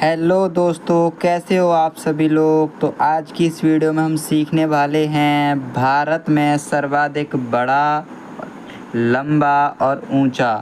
Hello दोस्तों, कैसे हो आप सभी लोग। तो आज की इस वीडियो में हम सीखने वाले हैं भारत में सर्वाधिक बड़ा, लंबा और ऊंचा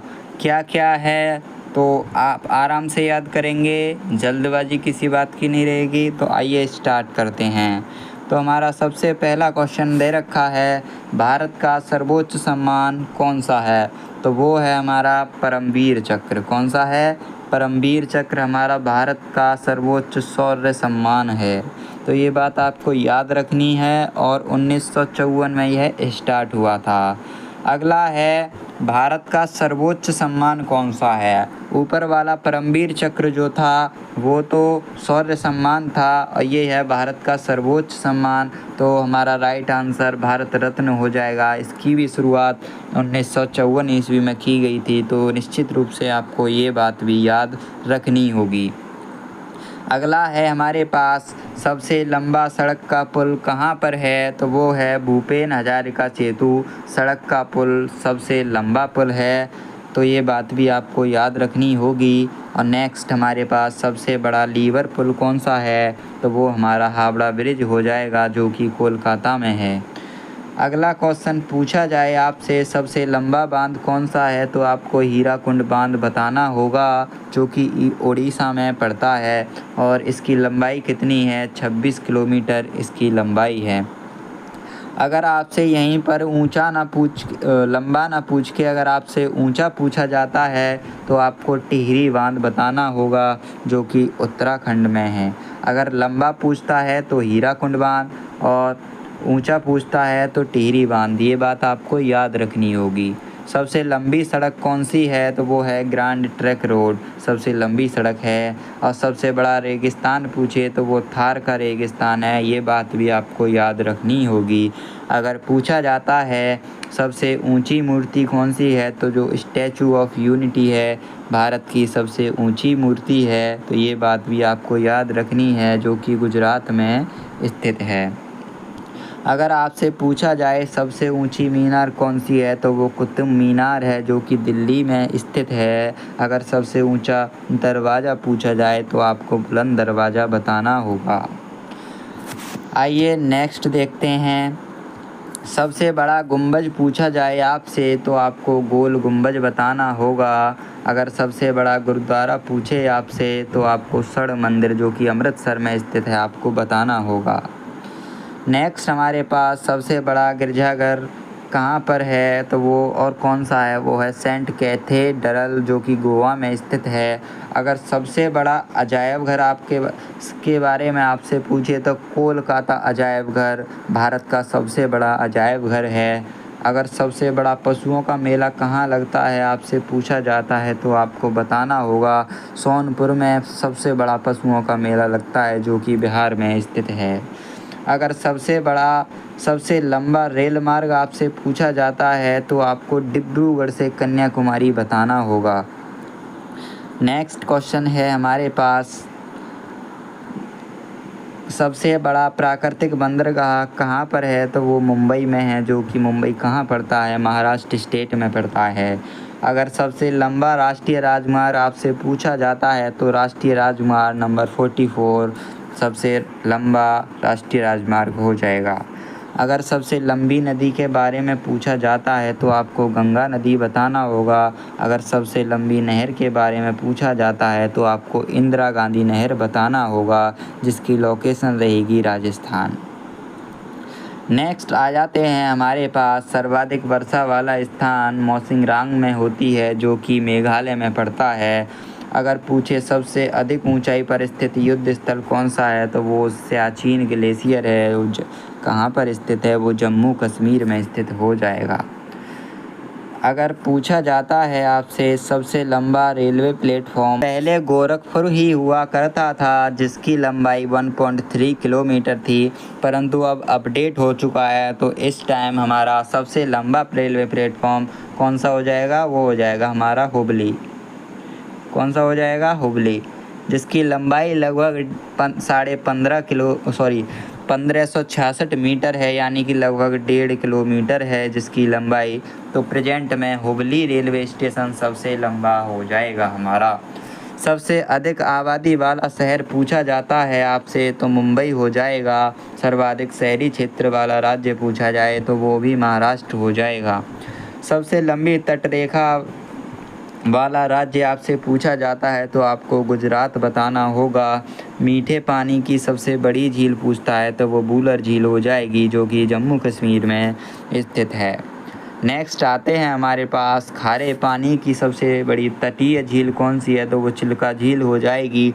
क्या क्या है। तो आप आराम से याद करेंगे, जल्दबाजी किसी बात की नहीं रहेगी। तो आइए स्टार्ट करते हैं। तो हमारा सबसे पहला क्वेश्चन दे रखा है, भारत का सर्वोच्च सम्मान कौन सा है। तो वो है हमारा परमवीर चक्र। कौन सा है? परमवीर चक्र हमारा भारत का सर्वोच्च शौर्य सम्मान है। तो ये बात आपको याद रखनी है और 1954 में यह स्टार्ट हुआ था। अगला है, भारत का सर्वोच्च सम्मान कौन सा है। ऊपर वाला परमवीर चक्र जो था वो तो शौर्य सम्मान था और ये है भारत का सर्वोच्च सम्मान। तो हमारा राइट आंसर भारत रत्न हो जाएगा। इसकी भी शुरुआत 1954 ईस्वी में की गई थी। तो निश्चित रूप से आपको ये बात भी याद रखनी होगी। अगला है हमारे पास, सबसे लंबा सड़क का पुल कहाँ पर है। तो वो है भूपेन हजारिका सेतु सड़क का पुल सबसे लंबा पुल है। तो ये बात भी आपको याद रखनी होगी। और नेक्स्ट हमारे पास सबसे बड़ा लीवर पुल कौन सा है। तो वो हमारा हावड़ा ब्रिज हो जाएगा, जो कि कोलकाता में है। अगला क्वेश्चन पूछा जाए आपसे, सबसे लंबा बांध कौन सा है। तो आपको हीराकुंड बांध बताना होगा, जो कि उड़ीसा में पड़ता है। और इसकी लंबाई कितनी है? 26 किलोमीटर इसकी लंबाई है। अगर आपसे यहीं पर लंबा ना पूछ के अगर आपसे ऊंचा पूछा जाता है तो आपको टिहरी बांध बताना होगा, जो कि उत्तराखंड में है। अगर लंबा पूछता है तो हीराकुंड बांध और ऊंचा पूछता है तो टिहरी बांध। ये बात आपको याद रखनी होगी। सबसे लंबी सड़क कौन सी है। तो वो है ग्रैंड ट्रंक रोड, सबसे लंबी सड़क है। और सबसे बड़ा रेगिस्तान पूछे तो वो थार का रेगिस्तान है। ये बात भी आपको याद रखनी होगी। अगर पूछा जाता है सबसे ऊंची मूर्ति कौन सी है, तो जो स्टैचू ऑफ यूनिटी है भारत की सबसे ऊंची मूर्ति है। तो ये बात भी आपको याद रखनी है, जो कि गुजरात में स्थित है। अगर आपसे पूछा जाए सबसे ऊंची मीनार कौन सी है, तो वो कुतुब मीनार है, जो कि दिल्ली में स्थित है। अगर सबसे ऊंचा दरवाज़ा पूछा जाए तो आपको बुलंद दरवाज़ा बताना होगा। आइए नेक्स्ट देखते हैं। सबसे बड़ा गुंबज पूछा जाए आपसे तो आपको गोल गुंबज बताना होगा। अगर सबसे बड़ा गुरुद्वारा पूछे आपसे तो आपको स्वर्ण मंदिर, जो कि अमृतसर में स्थित है, आपको बताना होगा। नेक्स्ट हमारे पास सबसे बड़ा गिरजाघर कहाँ पर है, तो वो और कौन सा है, वो है सेंट कैथेड्रल, जो कि गोवा में स्थित है। अगर सबसे बड़ा अजायब घर के बारे में आपसे पूछे तो कोलकाता अजायब घर भारत का सबसे बड़ा अजायब घर है। अगर सबसे बड़ा पशुओं का मेला कहाँ लगता है आपसे पूछा जाता है तो आपको बताना होगा सोनपुर में सबसे बड़ा पशुओं का मेला लगता है, जो कि बिहार में स्थित है। अगर सबसे लंबा रेल मार्ग आपसे पूछा जाता है तो आपको डिब्रूगढ़ से कन्याकुमारी बताना होगा। नेक्स्ट क्वेश्चन है हमारे पास, सबसे बड़ा प्राकृतिक बंदरगाह कहाँ पर है। तो वो मुंबई में है, जो कि मुंबई कहाँ पड़ता है, महाराष्ट्र स्टेट में पड़ता है। अगर सबसे लंबा राष्ट्रीय राजमार्ग आपसे पूछा जाता है तो राष्ट्रीय राजमार्ग नंबर 44 सबसे लंबा राष्ट्रीय राजमार्ग हो जाएगा। अगर सबसे लंबी नदी के बारे में पूछा जाता है तो आपको गंगा नदी बताना होगा। अगर सबसे लंबी नहर के बारे में पूछा जाता है तो आपको इंदिरा गांधी नहर बताना होगा, जिसकी लोकेशन रहेगी राजस्थान। नेक्स्ट आ जाते हैं हमारे पास, सर्वाधिक वर्षा वाला स्थान मौसिनराम में होती है, जो कि मेघालय में पड़ता है। अगर पूछे सबसे अधिक ऊंचाई पर स्थित युद्ध स्थल कौन सा है, तो वो सियाचिन ग्लेशियर है। कहाँ पर स्थित है, वो जम्मू कश्मीर में स्थित हो जाएगा। अगर पूछा जाता है आपसे सबसे लंबा रेलवे प्लेटफॉर्म, पहले गोरखपुर ही हुआ करता था, जिसकी लंबाई 1.3 किलोमीटर थी, परंतु अब अपडेट हो चुका है। तो इस टाइम हमारा सबसे लंबा रेलवे प्लेटफॉर्म कौन सा हो जाएगा, वो हो जाएगा हमारा हुबली। कौन सा हो जाएगा, हुबली, जिसकी लंबाई लगभग 1566 मीटर है, यानी कि लगभग 1.5 किलोमीटर है जिसकी लंबाई। तो प्रेजेंट में हुबली रेलवे स्टेशन सबसे लंबा हो जाएगा हमारा। सबसे अधिक आबादी वाला शहर पूछा जाता है आपसे तो मुंबई हो जाएगा। सर्वाधिक शहरी क्षेत्र वाला राज्य पूछा जाए तो वो भी महाराष्ट्र हो जाएगा। सबसे लंबी तटरेखा वाला राज्य आपसे पूछा जाता है तो आपको गुजरात बताना होगा। मीठे पानी की सबसे बड़ी झील पूछता है तो वो वूलर झील हो जाएगी, जो कि जम्मू कश्मीर में स्थित है। नेक्स्ट आते हैं हमारे पास खारे पानी की सबसे बड़ी तटीय झील कौन सी है, तो वो चिल्का झील हो जाएगी,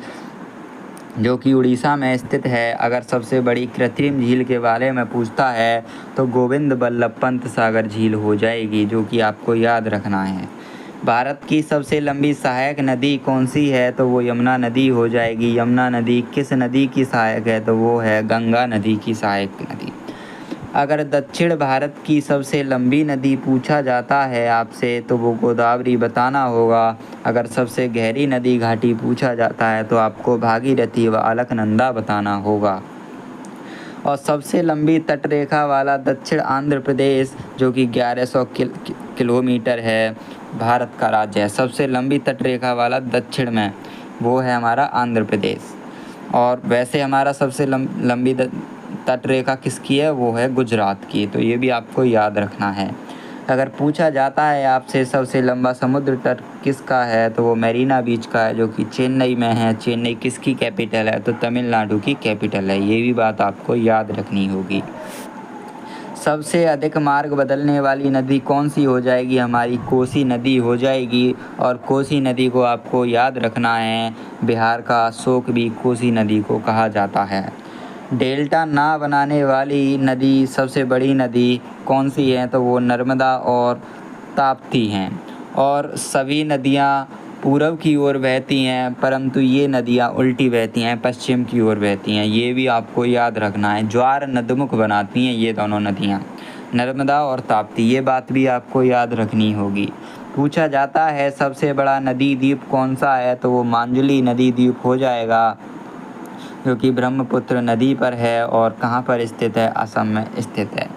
जो कि उड़ीसा में स्थित है। अगर सबसे बड़ी कृत्रिम झील के बारे में पूछता है तो गोविंद बल्लभ पंत सागर झील हो जाएगी, जो कि आपको याद रखना है। भारत की सबसे लंबी सहायक नदी कौन सी है, तो वो यमुना नदी हो जाएगी। यमुना नदी किस नदी की सहायक है, तो वो है गंगा नदी की सहायक नदी। अगर दक्षिण भारत की सबसे लंबी नदी पूछा जाता है आपसे तो वो गोदावरी बताना होगा। अगर सबसे गहरी नदी घाटी पूछा जाता है तो आपको भागीरथी व अलकनंदा बताना होगा। और सबसे लंबी तटरेखा वाला दक्षिण आंध्र प्रदेश, जो कि 1100 किलोमीटर है, भारत का राज्य है। सबसे लंबी तटरेखा वाला दक्षिण में वो है हमारा आंध्र प्रदेश। और वैसे हमारा सबसे लंबी तटरेखा किसकी है, वो है गुजरात की, तो ये भी आपको याद रखना है। अगर पूछा जाता है आपसे सबसे लंबा समुद्र तट किसका है, तो वो मरीना बीच का है, जो कि चेन्नई में है। चेन्नई किसकी कैपिटल है, तो तमिलनाडु की कैपिटल है। ये भी बात आपको याद रखनी होगी। सबसे अधिक मार्ग बदलने वाली नदी कौन सी हो जाएगी, हमारी कोसी नदी हो जाएगी। और कोसी नदी को आपको याद रखना है, बिहार का शोक भी कोसी नदी को कहा जाता है। डेल्टा ना बनाने वाली नदी सबसे बड़ी नदी कौन सी है, तो वो नर्मदा और ताप्ती हैं। और सभी नदियाँ पूरब की ओर बहती हैं, परंतु ये नदियाँ उल्टी बहती हैं, पश्चिम की ओर बहती हैं। ये भी आपको याद रखना है। ज्वार नदमुख बनाती हैं ये दोनों नदियाँ, नर्मदा और ताप्ती। ये बात भी आपको याद रखनी होगी। पूछा जाता है सबसे बड़ा नदी द्वीप कौन सा है, तो वो मांजुली नदी द्वीप हो जाएगा, जो कि ब्रह्मपुत्र नदी पर है और कहाँ पर स्थित है, असम में स्थित है।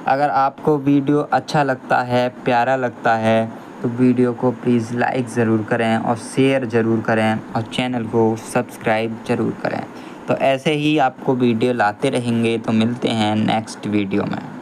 अगर आपको वीडियो अच्छा लगता है, प्यारा लगता है, तो वीडियो को प्लीज़ लाइक ज़रूर करें और शेयर ज़रूर करें और चैनल को सब्सक्राइब ज़रूर करें। तो ऐसे ही आपको वीडियो लाते रहेंगे। तो मिलते हैं नेक्स्ट वीडियो में।